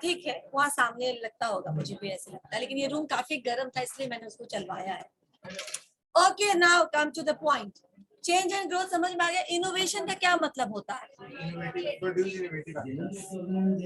ठीक है, वहाँ सामने लगता होगा, मुझे भी ऐसे लगता है, लेकिन ये रूम काफी गर्म था इसलिए मैंने उसको चलवाया है। Okay, now come to the point. Change and growth समझ में आ गया। इनोवेशन का क्या मतलब होता है?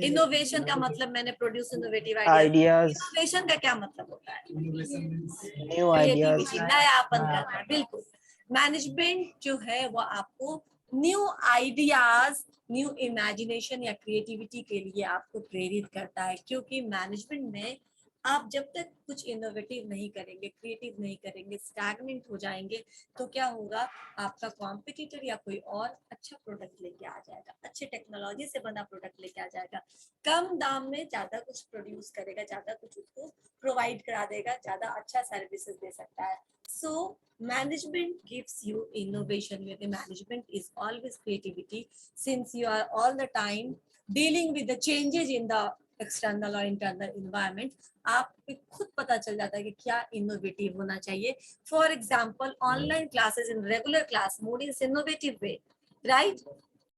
इनोवेशन का मतलब मैंने produce innovative idea. Ideas, innovation का क्या मतलब होता है? New ideas. क्रिएटिविटी, नयापन करना, बिल्कुल। मैनेजमेंट जो है वो आपको न्यू आइडियाज, न्यू इमेजिनेशन या क्रिएटिविटी के लिए आपको प्रेरित करता है, क्योंकि मैनेजमेंट में आप जब तक कुछ इनोवेटिव नहीं करेंगे, क्रिएटिव नहीं करेंगे, स्टैग्नेंट हो जाएंगे, तो क्या होगा, आपका कॉम्पिटिटर या कोई और अच्छा प्रोडक्ट लेके आ जाएगा, अच्छे टेक्नोलॉजी से बना प्रोडक्ट लेके आ जाएगा, कम दाम में ज्यादा कुछ प्रोड्यूस करेगा, ज्यादा कुछ उसको प्रोवाइड करा देगा, ज्यादा अच्छा सर्विसेज दे सकता है। सो management gives you innovation, where the management is always creativity, since you are all the time dealing with the changes in the external or internal environment, आपको खुद पता चल जाता है कि क्या इनोवेटिव होना चाहिए। For example, online classes in regular class mode is innovative way, right,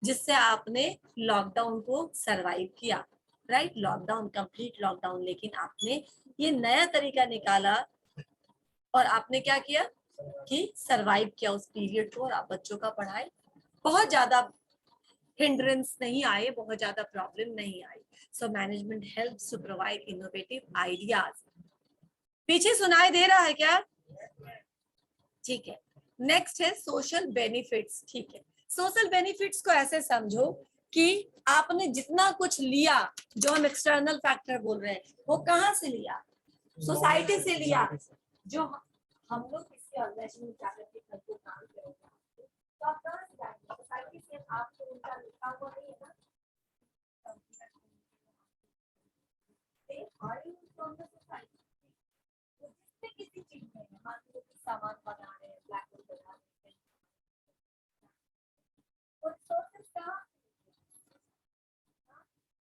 जिससे आपने लॉकडाउन को सरवाइव किया, राइट, लॉकडाउन, कंप्लीट लॉकडाउन, लेकिन आपने ये नया तरीका निकाला और आपने क्या किया कि सरवाइव किया उस पीरियड को, और आप बच्चों का पढ़ाई, बहुत ज्यादा हिंड्रेंस नहीं आए, बहुत ज्यादा प्रॉब्लम नहीं आई। So management helps to provide innovative ideas. पीछे सुनाई दे रहा है क्या? ठीक है। नेक्स्ट है सोशल बेनिफिट्स। ठीक है, सोशल बेनिफिट्स को ऐसे समझो कि आपने जितना कुछ लिया, जो हम एक्सटर्नल फैक्टर बोल रहे हैं, वो कहाँ से लिया? सोसाइटी से लिया। जो हम लोग किसी ऑर्गेनाइजेशन में जाकर के घर को काम करेंगे, तो आप कहाँ से जाएंगे? सोसाइटी से। आपको उनका लिखा हुआ नहीं है ना, किसी चीज में मान लो कि सामान बना रहे हैं, ब्लैक होल बना रहे हैं, और सोर्सेस का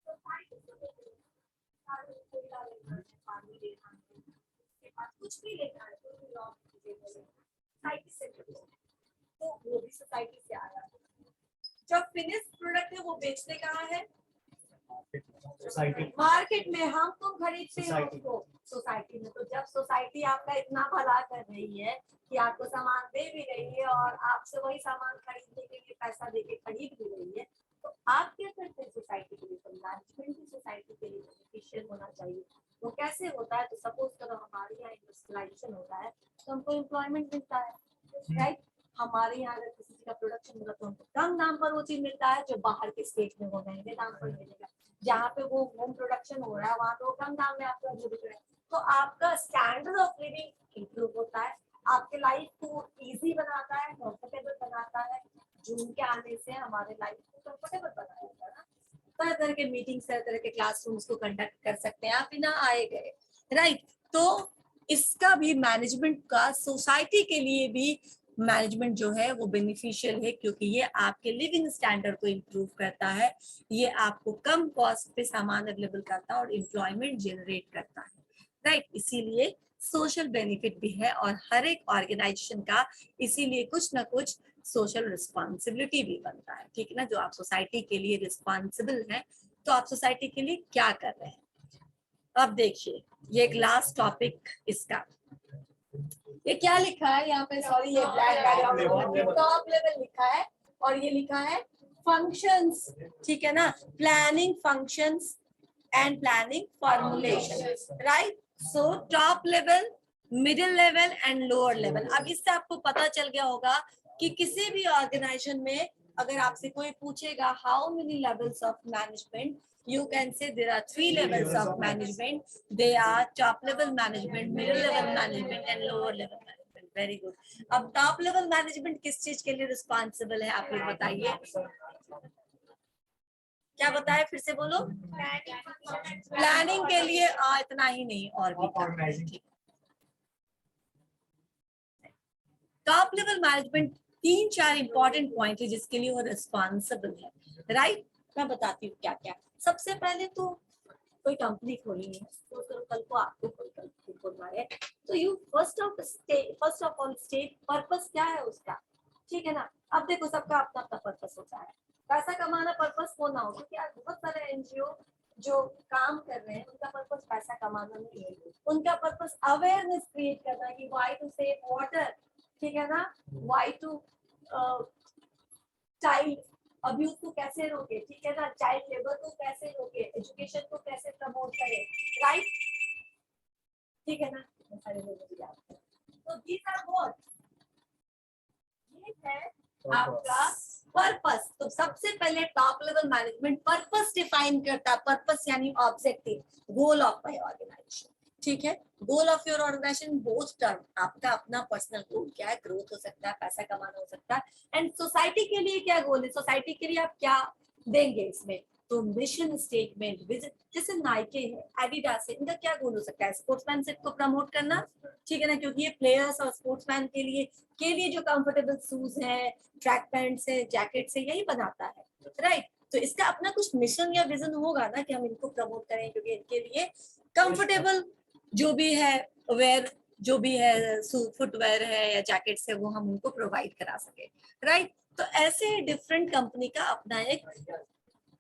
सोसाइटी से कोयला लेना है, पानी लेना है, उसके बाद कुछ भी लेना है, कोई भी रॉ मटेरियल सोसाइटी से, तो वो भी सोसाइटी से आया। जब फिनिश प्रोडक्ट है वो बेचते कहाँ है? मार्केट में। हम तुम खरीदते हैं उसको सोसाइटी में। तो जब सोसाइटी आपका इतना भला कर रही है कि आपको सामान दे भी रही है और आपसे वही सामान खरीदने के लिए पैसा देके खरीद भी रही है, तो आप क्या करते हैं सोसाइटी के लिए? तो मैनेजमेंट भी सोसाइटी के लिए बेनिफिशियल होना चाहिए। वो कैसे होता है? तो सपोज करो हमारे यहाँ इंडस्ट्रियलाइजेशन होता है तो हमको एम्प्लॉयमेंट मिलता है, राइट। हमारे यहाँ अगर किसी चीज का प्रोडक्शन होगा तो हमको कम दाम पर वो चीज मिलता है, जो बाहर के स्टेट में वो महंगे दाम पर मिलेगा। जहाँ पे वो होम प्रोडक्शन हो रहा है वहाँ पे वो कम दाम में आपको बिक रहा है, तो आपका स्टैंडर्ड ऑफ लिविंग इंप्रूव होता है, आपके लाइफ को इजी बनाता है, कंफर्टेबल बनाता है। जून के आने से हमारे लाइफ को कंफर्टेबल बनाएगा ना। तरह तरह के मीटिंग्स, तरह तरह के क्लासरूम्स को कंडक्ट कर सकते हैं आप बिना आए गए, राइट। तो इसका भी मैनेजमेंट का सोसाइटी के लिए भी मैनेजमेंट जो है वो बेनिफिशियल है, क्योंकि ये आपके लिविंग स्टैंडर्ड को इम्प्रूव करता है, ये आपको कम कॉस्ट पे सामान अवेलेबल करता है और एम्प्लॉयमेंट जनरेट करता है, राइट। इसीलिए सोशल बेनिफिट भी है, और हर एक ऑर्गेनाइजेशन का इसीलिए कुछ ना कुछ सोशल रिस्पॉन्सिबिलिटी भी बनता है, ठीक है ना। जो आप सोसाइटी के लिए रिस्पॉन्सिबल है, तो आप सोसाइटी के लिए क्या कर रहे हैं? अब देखिए, ये एक लास्ट टॉपिक इसका, ये क्या लिखा है यहाँ पे? सॉरी, ये ब्लैक बैकग्राउंड, टॉप लेवल लिखा है, और ये लिखा है फंक्शंस, ठीक है ना, planning functions and planning formulation, right. So top level, middle level and lower level. अब इससे आपको पता चल गया होगा कि किसी भी ऑर्गेनाइजेशन में अगर आपसे कोई पूछेगा how many levels of management, you can say there are 3 levels of management. They are top level management, middle level management and lower level management. Very good. अब top level management किस चीज के लिए रिस्पॉन्सिबल है, आप लोग बताइए। क्या बताए, फिर से बोलो। प्लानिंग के लिए इतना ही नहीं, और भी top level management 3-4 important point है जिसके लिए वो रिस्पॉन्सिबल है, राइट। मैं बताती हूँ क्या क्या। सबसे पहले तो कोई कंपनी खोली है, तो कल को आपको कोई कंपनी खोलना है, तो you first of all state purpose क्या है उसका, ठीक है ना। अब देखो, सबका अपना अपना पर्पस होता है, पैसा कमाना पर्पस वो ना हो, क्योंकि आज बहुत सारे एनजीओ जो काम कर रहे हैं उनका पर्पस पैसा कमाना नहीं है, उनका पर्पस अवेयरनेस क्रिएट करना है कि व्हाई टू सेव वाटर, ठीक है ना, व्हाई टू चाइल्ड अब्यूज को कैसे रोके, ठीक है ना, चाइल्ड लेबर को कैसे रोके, एजुकेशन को कैसे प्रमोट करें, राइट, ठीक है ना, सारे लोगों को याद करें। तो दीज आर व्हाट, ये है आपका पर्पस। तो सबसे पहले top level management purpose define करता है, पर्पस यानी objective, goal of my organisation, ठीक है, goal of your organisation both term, आपका अपना पर्सनल गोल क्या है, ग्रोथ हो सकता है, पैसा कमाना हो सकता है, एंड सोसाइटी के लिए क्या गोल है, सोसाइटी के लिए आप क्या देंगे इसमें, तो मिशन स्टेटमेंट, विजन, जैसे नाइके है, एडिडास है, इनका क्या गोल हो सकता है, स्पोर्ट्समैनशिप को प्रमोट करना, ठीक है ना, क्योंकि ये प्लेयर्स और स्पोर्ट्समैन के लिए जो कंफर्टेबल शूज है, ट्रैक पैंट्स है, जैकेट्स है, यही बनाता है, राइट। तो इसका अपना कुछ मिशन या विजन होगा ना कि हम इनको प्रमोट करें, क्योंकि इनके लिए कंफर्टेबल जो भी है वेयर, जो भी है फुटवेयर है या जैकेट्स है, वो हम उनको प्रोवाइड करा सके, राइट। तो ऐसे डिफरेंट कंपनी का अपना एक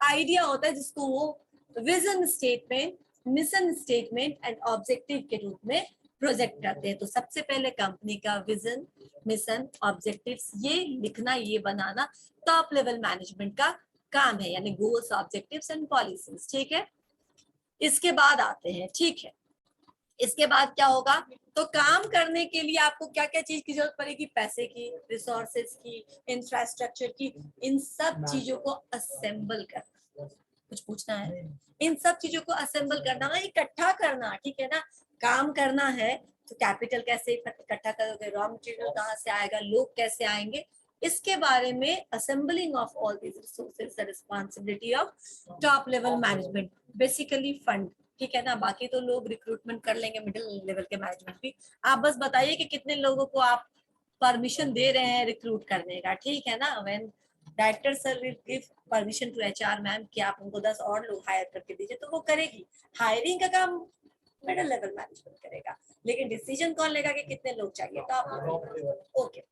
आइडिया होता है जिसको वो vision statement, mission statement and objective के रूप में प्रोजेक्ट करते हैं। तो सबसे पहले कंपनी का विजन, मिशन, ऑब्जेक्टिव्स ये लिखना, ये बनाना टॉप लेवल मैनेजमेंट का काम है, यानी गोल्स, ऑब्जेक्टिव्स एंड पॉलिसीज, ठीक है। इसके बाद आते हैं, ठीक है, इसके बाद क्या होगा, तो काम करने के लिए आपको क्या क्या चीज की जरूरत पड़ेगी, पैसे की, रिसोर्सेज की, इंफ्रास्ट्रक्चर की, इन सब चीजों को असेंबल करना, कुछ पूछना है, इन सब चीजों को असेंबल करना, इकट्ठा करना, ठीक है ना, काम करना है तो कैपिटल कैसे इकट्ठा करोगे, रॉ मटेरियल कहाँ से आएगा, लोग कैसे आएंगे, इसके बारे में assembling of all these resources the responsibility of top level management, basically fund, ठीक है ना, बाकी तो लोग रिक्रूटमेंट कर लेंगे, मिडिल लेवल के मैनेजमेंट भी, आप बस बताइए कि कितने लोगों को आप परमिशन दे रहे हैं रिक्रूट करने का, ठीक है ना, when director sir will give permission to HR ma'am कि आप उनको 10 और लोग हायर करके दीजिए, तो वो करेगी, हायरिंग का काम मिडिल लेवल मैनेजमेंट करेगा, लेकिन डिसीजन कौन लेगा कि कितने लोग चाहिए, तो आप okay,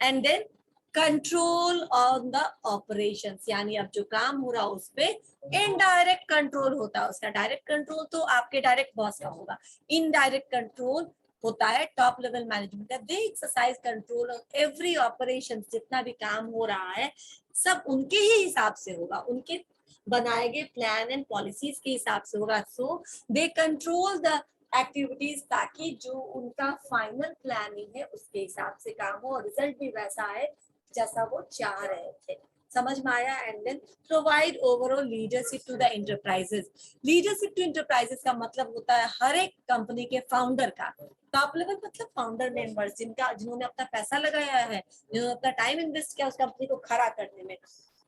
and then control on the operations, यानी अब जो काम हो रहा है उस पे इनडायरेक्ट कंट्रोल होता है उसका, डायरेक्ट कंट्रोल तो आपके डायरेक्ट बॉस का होगा, इनडायरेक्ट कंट्रोल होता है टॉप लेवल मैनेजमेंट का, they exercise control of every operation, जितना भी काम हो रहा है सब उनके ही हिसाब से होगा, उनके बनाए गए प्लान एंड पॉलिसीज के हिसाब से होगा, सो दे कंट्रोल द एक्टिविटीज, ताकि जो उनका फाइनल प्लानिंग है उसके हिसाब से काम हो और रिजल्ट भी वैसा है जैसा वो चाह रहे थे, समझ में आया। And then provide overall leadership to the enterprises, leadership to enterprises का मतलब होता है हर एक कंपनी के फाउंडर का, टॉप लेवल मतलब फाउंडर मेंबर्स, जिन्होंने अपना पैसा लगाया है, जिन्होंने अपना टाइम इन्वेस्ट किया उस कंपनी को खड़ा करने में,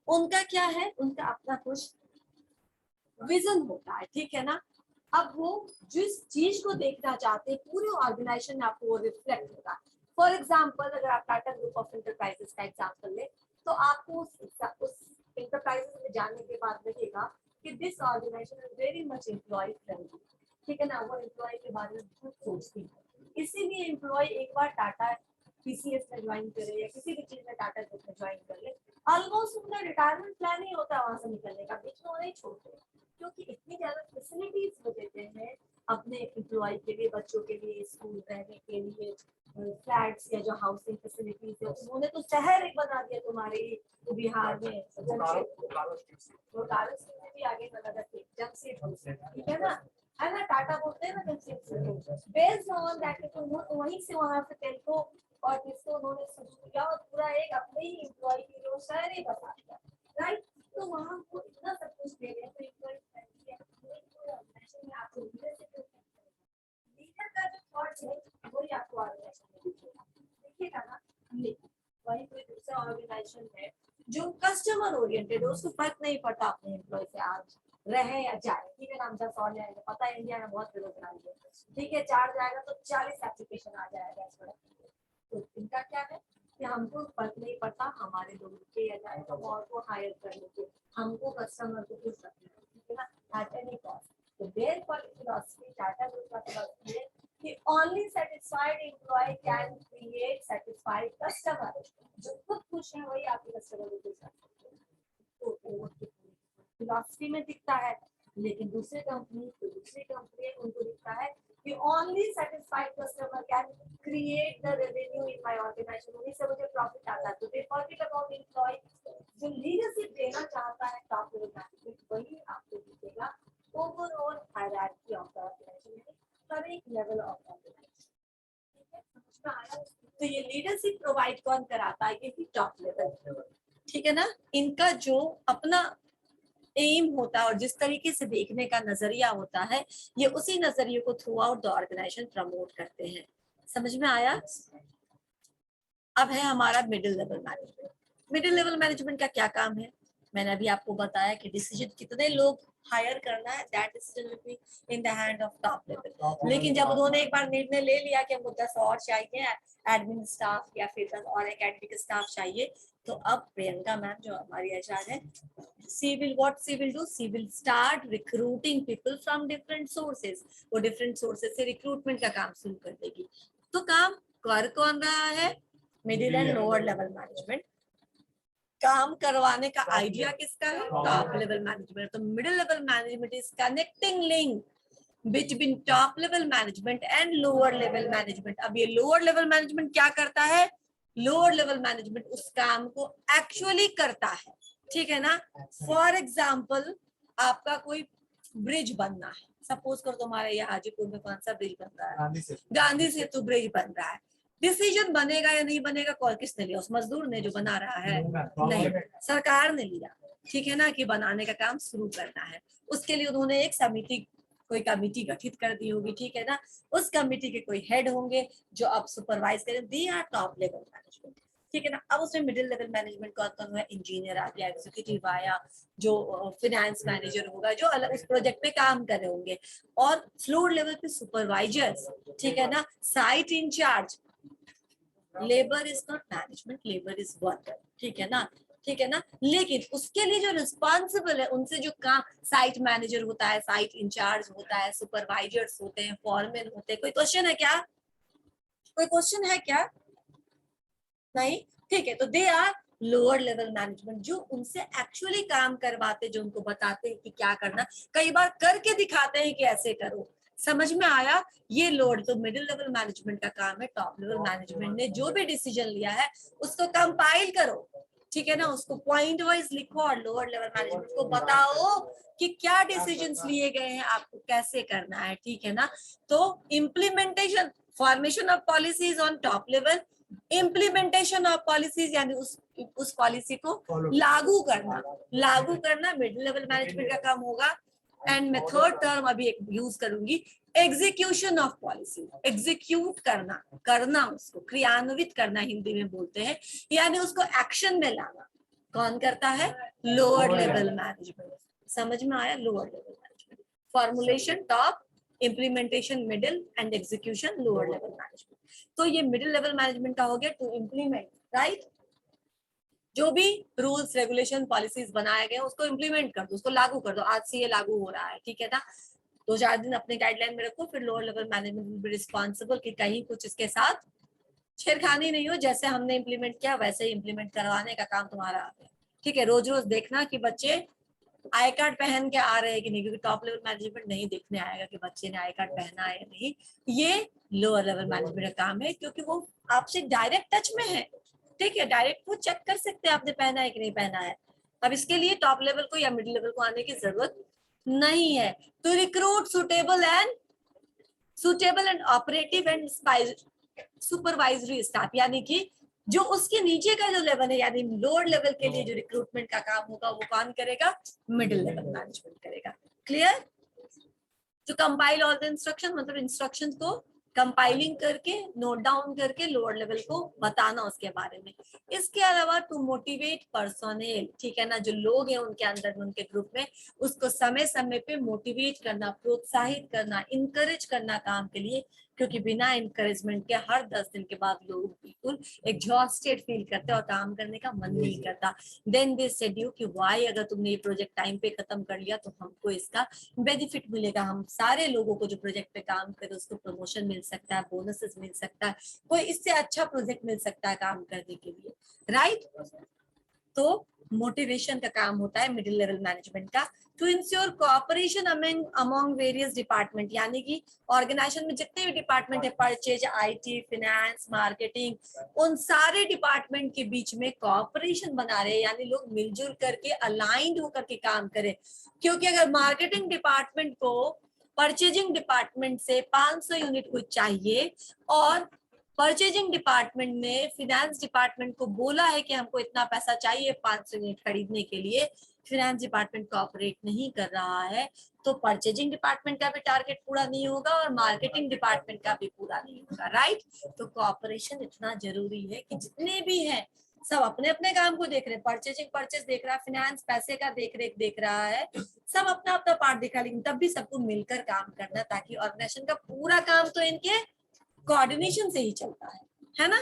उनका क्या है, उनका अपना कुछ विजन होता है, ठीक है ना। अब वो जिस चीज को देखना चाहते हैं पूरे ऑर्गेनाइजेशन में आपको वो रिफ्लेक्ट होगा। फॉर एग्जाम्पल अगर आप टाटा ग्रुप ऑफ एंटरप्राइजेस का एग्जाम्पल ले, तो आपको उस एंटरप्राइजेस में जाने के बाद लगेगा कि this organisation is very much employee friendly, ठीक है ना, वो एम्प्लॉय के बारे में बहुत सोचती है, इसीलिए एम्प्लॉय एक बार टाटा पीसीएस में ज्वाइन करे या किसी भी चीज में टाटा ग्रुप में ज्वाइन कर ले, ऑलमोस्ट उनका रिटायरमेंट प्लान ही होता है वहां से निकलने का, बीच में वो नहीं छोड़ते, क्योंकि इतनी ज्यादा फैसिलिटीज वो देते हैं अपने एम्प्लॉय के लिए, बच्चों के लिए स्कूल रहने के लिए, फ्लैट्स या जो हाउसिंग फैसिलिटीज है, उन्होंने तो शहर एक बना दिया तुम्हारे बिहार में, बोकारो में भी आगे बना था जमशेदपुर, ठीक है ना, टाटा बोलते हैं ना जमशेदपुर, बेस्ड ऑन दैट वहीं से वहां से तेलको और किसको उन्होंने शुरू किया और पूरा एक अपने ही एम्प्लॉय की जो शहर ही बना दिया, राइट। तो वहां को इतना सब कुछ दे रहे हैं, तो एम्प्लॉय फ्रेंडली है, ऑर्गेनाइजेशन में आपको लीडर का जो थॉट है वही आपको ऑर्गेनाइजेशन में दिखेगा, देखिएगा ना। वही कोई दूसरा ऑर्गेनाइजेशन है जो कस्टमर ओरिएंटेड है, उसको फर्क नहीं पड़ता अपने एम्प्लॉय से आज रहे या जाए, ठीक है ना, हम 10 और जाएंगे, पता है इंडिया में बहुत बेरोजगारी है, ठीक है, 4 जाएगा तो 40 एप्लीकेशन आ जाएगा इस पर, तो इनका क्या है कि हमको फर्क नहीं पड़ता, हमारे लोग रुके या जाए तो और को हायर करने के, हमको कस्टमर को खुश रखना है, ठीक है ना, एट एनी कॉस्ट। तो देयर फिलॉसफी, टाटा ग्रुप का फिलॉसफी है कि only satisfied employee can create satisfied customer, जो खुद खुश है वही आपके कस्टमर को खुश रखते हैं, तो फिलॉसफी में दिखता है। लेकिन दूसरी कंपनी है, उनको दिखता है कि only satisfied customer can create the revenue in my organization, उन्हीं से मुझे प्रॉफिट आता है। तो दे फॉरगेट अबाउट एम्प्लॉय। जो लीडरशिप देना चाहता है टॉप लेवल मैनेजमेंट, वही आपको दिखेगा overall hierarchy of the organization, हर एक लेवल ऑफ ऑर्गेनाइजेशन। ठीक है, समझ में आया? तो ये लीडरशिप प्रोवाइड कौन कराता है? ये टॉप लेवल। ठीक है ना, इनका जो अपना एम होता है और जिस तरीके से देखने का नजरिया होता है, ये उसी नजरिए को throughout the organisation promote करते हैं। समझ में आया? अब है हमारा middle level management. Middle level management का क्या काम है? मैंने अभी आपको बताया कि डिसीजन कितने लोग हायर करना है, that decision will be in the hand of top level. लेकिन जब उन्होंने एक बार निर्णय ले लिया कि हमको 10 और चाहिए एडमिन स्टाफ या फिर 10 और एकेडमिक स्टाफ चाहिए, तो अब प्रियंका मैम जो हमारी एचआर है, she will do, she will start recruiting people from different sources। वो different sources से रिक्रूटमेंट का काम शुरू कर देगी। तो काम कर कौन रहा है? Middle and lower level management. काम करवाने का आइडिया किसका है? Top level management. तो middle level management is connecting link between top level management and lower level management. अब ये लोअर लेवल मैनेजमेंट क्या करता है? लोअर लेवल मैनेजमेंट उस काम को एक्चुअली करता है। ठीक है ना? फॉर एग्जाम्पल, आपका कोई ब्रिज बनना है, सपोज करो तुम्हारे यहाँ हाजीपुर में कौन सा ब्रिज बन रहा है? गांधी सेतु ब्रिज बन रहा है। डिसीजन बनेगा या नहीं बनेगा कौन किसने लिया? उस मजदूर ने जो बना रहा है? नहीं, सरकार ने लिया। ठीक है ना, कि बनाने का काम शुरू करना है। उसके लिए उन्होंने एक समिति, कोई कमिटी गठित कर दी होगी। ठीक है ना, उस कमिटी के कोई हेड होंगे जो अब सुपरवाइज करें। They are top level management. ठीक है ना, अब उसमें मिडिल लेवल मैनेजमेंट कौन कौन हुआ? इंजीनियर आ गया, एग्जीक्यूटिव आया, जो फिनेंस मैनेजर होगा, जो अलग उस प्रोजेक्ट पे काम कर रहे होंगे, और फ्लोर लेवल पे सुपरवाइजर्स। ठीक है ना, site in charge. Labour is not management, labour is worker. ठीक है ना? ठीक है ना, लेकिन उसके लिए जो रिस्पॉन्सिबल है, उनसे जो काम, साइट मैनेजर होता है, साइट इंचार्ज होता है, सुपरवाइजर्स होते हैं, फॉरमैन होते हैं। कोई क्वेश्चन है क्या? कोई क्वेश्चन है क्या? नहीं? ठीक है, तो they are lower level management, जो उनसे एक्चुअली काम करवाते, जो उनको बताते हैं कि क्या करना, कई बार करके दिखाते हैं कि ऐसे करो। समझ में आया? ये लोअर। तो मिडिल लेवल मैनेजमेंट का काम है, टॉप लेवल मैनेजमेंट ने जो भी डिसीजन लिया है उसको कंपाइल करो। ठीक है ना, उसको पॉइंट वाइज लिखो और लोअर लेवल मैनेजमेंट को बताओ कि क्या डिसीजंस लिए गए हैं, आपको कैसे करना है। ठीक है ना, तो implementation, formation of policies on top level, implementation of policies यानी उस पॉलिसी को लागू करना मिडिल लेवल मैनेजमेंट का काम होगा। एंड मैं थर्ड टर्म अभी एक यूज करूंगी, एग्जीक्यूशन ऑफ पॉलिसी। एग्जीक्यूट करना उसको क्रियान्वित करना हिंदी में बोलते हैं, यानी उसको एक्शन में लाना कौन करता है? Lower level management. समझ में आया? Lower level management. Formulation top, implementation middle, and execution lower level management. तो ये मिडिल लेवल मैनेजमेंट का हो गया टू इम्प्लीमेंट, राइट? जो भी रूल्स रेगुलेशन पॉलिसीज बनाए गए उसको इम्प्लीमेंट कर दो, उसको लागू कर दो। आज से ये लागू हो रहा है। ठीक है ना, 2-4 दिन अपने गाइडलाइन में रखो, फिर lower level management will be responsible कि कहीं कुछ इसके साथ छेड़खानी नहीं हो, जैसे हमने इम्प्लीमेंट किया वैसे ही इम्प्लीमेंट करवाने का काम तुम्हारा आ गया। ठीक है, रोज रोज देखना कि बच्चे आई कार्ड पहन के आ रहे हैं कि नहीं, क्योंकि टॉप लेवल मैनेजमेंट नहीं देखने आएगा कि बच्चे ने आई कार्ड पहना है या नहीं। ये लोअर लेवल मैनेजमेंट का काम है, क्योंकि वो आपसे डायरेक्ट टच में है। ठीक है, डायरेक्ट वो चेक कर सकते हैं आपने पहना है कि नहीं पहना है। अब इसके लिए टॉप लेवल को या मिडिल लेवल को आने की जरूरत नहीं है। तो recruit suitable and operative and supervisory staff, यानी कि जो उसके नीचे का जो लेवल है, यानी लोअर लेवल के लिए जो रिक्रूटमेंट का काम होगा वो कौन करेगा? मिडिल लेवल मैनेजमेंट करेगा। क्लियर? तो कंपाइल ऑल द इंस्ट्रक्शन, मतलब इंस्ट्रक्शन को कंपाइलिंग करके नोट डाउन करके लोअर लेवल को बताना उसके बारे में। इसके अलावा टू मोटिवेट पर्सोनेल, ठीक है ना, जो लोग हैं उनके अंदर में, उनके ग्रुप में, उसको समय समय पे मोटिवेट करना, प्रोत्साहित करना, इंकरेज करना काम के लिए, क्योंकि बिना इंकरेजमेंट के हर 10 दिन के बाद लोग बिल्कुल एग्जॉस्टेड फील करते हैं और काम करने का मन नहीं करता। देन दे सेड यू कि व्हाई, अगर तुमने ये प्रोजेक्ट टाइम पे खत्म कर लिया तो हमको इसका बेनिफिट मिलेगा, हम सारे लोगों को जो प्रोजेक्ट पे काम करे उसको प्रमोशन मिल सकता है, बोनसेस मिल सकता है, कोई इससे अच्छा प्रोजेक्ट मिल सकता है काम करने के लिए, राइट? तो मोटिवेशन का काम होता है मिडिल लेवल मैनेजमेंट का, to ensure cooperation among various department, यानी कि ऑर्गेनाइजेशन में जितने भी डिपार्टमेंट है, परचेज, आईटी, फाइनेंस, मार्केटिंग, उन सारे डिपार्टमेंट के बीच में कोऑपरेशन बना रहे, यानी लोग मिलजुल करके अलाइंड होकर के काम करें। क्योंकि अगर मार्केटिंग डिपार्टमेंट को परचेजिंग डिपार्टमेंट से 500 यूनिट कुछ चाहिए और परचेजिंग डिपार्टमेंट ने फिनेंस डिपार्टमेंट को बोला है कि हमको इतना पैसा चाहिए 500 यूनिट खरीदने के लिए, फिनेंस डिपार्टमेंट कोऑपरेट नहीं कर रहा है, तो परचेजिंग डिपार्टमेंट का भी टारगेट पूरा नहीं होगा और मार्केटिंग डिपार्टमेंट का भी पूरा नहीं होगा, राइट। तो कोऑपरेशन इतना जरूरी है कि जितने भी हैं सब अपने अपने काम को देख रहे हैं, परचेज देख रहा है, फिनेंस पैसे का देख रहा है, सब अपना अपना पार्ट देख रहा है, लेकिन तब भी सबको मिलकर काम करना, ताकि ऑर्गेनाइजेशन का पूरा काम तो इनके कोऑर्डिनेशन से ही चलता है ना।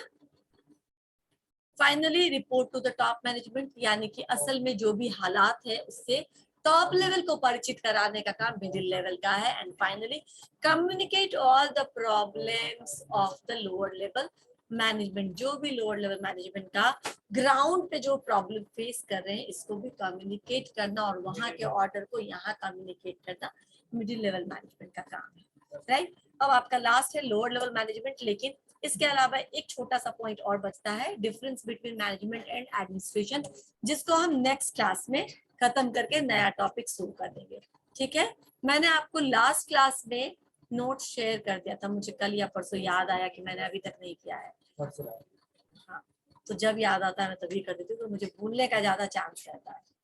Finally report to the top management, यानी कि असल में जो भी हालात है उससे टॉप लेवल को परिचित कराने का काम मिडिल लेवल का है। And finally communicate all the problems of the lower level management, जो भी लोअर लेवल मैनेजमेंट का ग्राउंड पे जो प्रॉब्लम फेस कर रहे हैं इसको भी कम्युनिकेट करना और वहां के ऑर्डर को यहाँ कम्युनिकेट करना मिडिल लेवल मैनेजमेंट का काम है, राइट। अब आपका लास्ट है लोअर लेवल मैनेजमेंट, लेकिन इसके अलावा एक छोटा सा पॉइंट और बचता है, difference between management and administration, जिसको हम नेक्स्ट क्लास में खत्म करके नया टॉपिक शुरू कर देंगे, ठीक है। मैंने आपको लास्ट क्लास में नोट शेयर कर दिया था, मुझे कल या परसों याद आया कि मैंने अभी तक नहीं किया है। हाँ, तो जब याद आता है मैं तभी कर देती हूँ, तो मुझे भूलने का ज्यादा चांस रहता है।